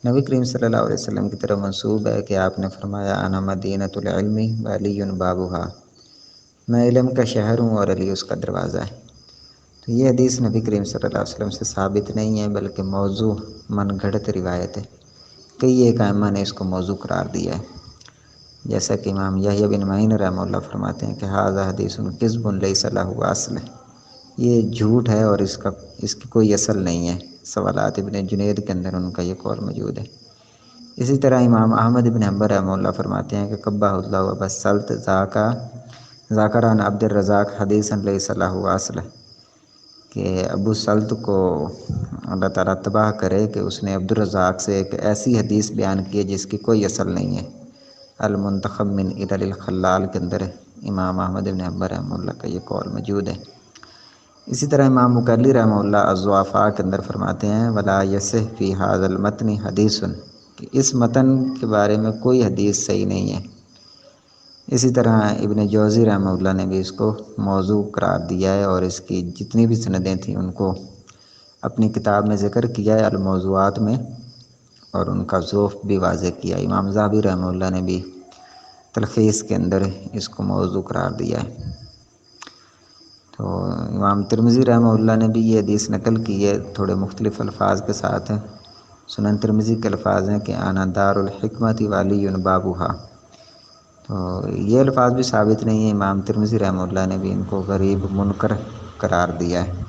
نبی کریم صلی اللہ علیہ وسلم کی طرف منسوب ہے کہ آپ نے فرمایا انا مدینۃ العلم وعلی بابھا، میں علم کا شہر ہوں اور علی اس کا دروازہ ہے۔ تو یہ حدیث نبی کریم صلی اللہ علیہ وسلم سے ثابت نہیں ہے بلکہ موضوع من گھڑت روایت ہے۔ کئی ایک ائمہ نے اس کو موضوع قرار دیا ہے، جیسا کہ امام یحییٰ بن معین رحمہ اللہ فرماتے ہیں کہ ھذا حدیث کذب لیس لہ اصل، یہ جھوٹ ہے اور اس کی کوئی اصل نہیں ہے۔ سوالات ابن جنید کے اندر ان کا یہ قول موجود ہے۔ اسی طرح امام احمد بن حنبل رحمہ اللہ فرماتے ہیں کہ قبہ اللہ وبسلط ذاکر عن عبد الرزاق حدیثا لیس لہ اصل، کہ ابو سلط کو اللہ تعالیٰ تباہ کرے کہ اس نے عبد الرزاق سے ایک ایسی حدیث بیان کی ہے جس کی کوئی اصل نہیں ہے۔ المنتخب من علل الخلال کے اندر امام احمد بن حنبل رحمہ اللہ کا یہ قول موجود ہے۔ اسی طرح امام مکلی رحمہ اللہ الضعفاء کے اندر فرماتے ہیں ولا یصح فی ھذا المتن حدیث، کہ اس متن کے بارے میں کوئی حدیث صحیح نہیں ہے۔ اسی طرح ابن جوزی رحمہ اللہ نے بھی اس کو موضوع قرار دیا ہے اور اس کی جتنی بھی سندیں تھیں ان کو اپنی کتاب میں ذکر کیا ہے الموضوعات میں، اور ان کا ضعف بھی واضح کیا۔ امام ذہبی رحمہ اللہ نے بھی تلخیص کے اندر اس کو موضوع قرار دیا ہے۔ تو امام ترمذی رحمہ اللہ نے بھی یہ حدیث نقل کی ہے تھوڑے مختلف الفاظ کے ساتھ۔ سنن ترمذی کے الفاظ ہیں کہ انا دار الحکمت وعلی بابھا، تو یہ الفاظ بھی ثابت نہیں ہیں۔ امام ترمذی رحمہ اللہ نے بھی ان کو غریب منکر قرار دیا ہے۔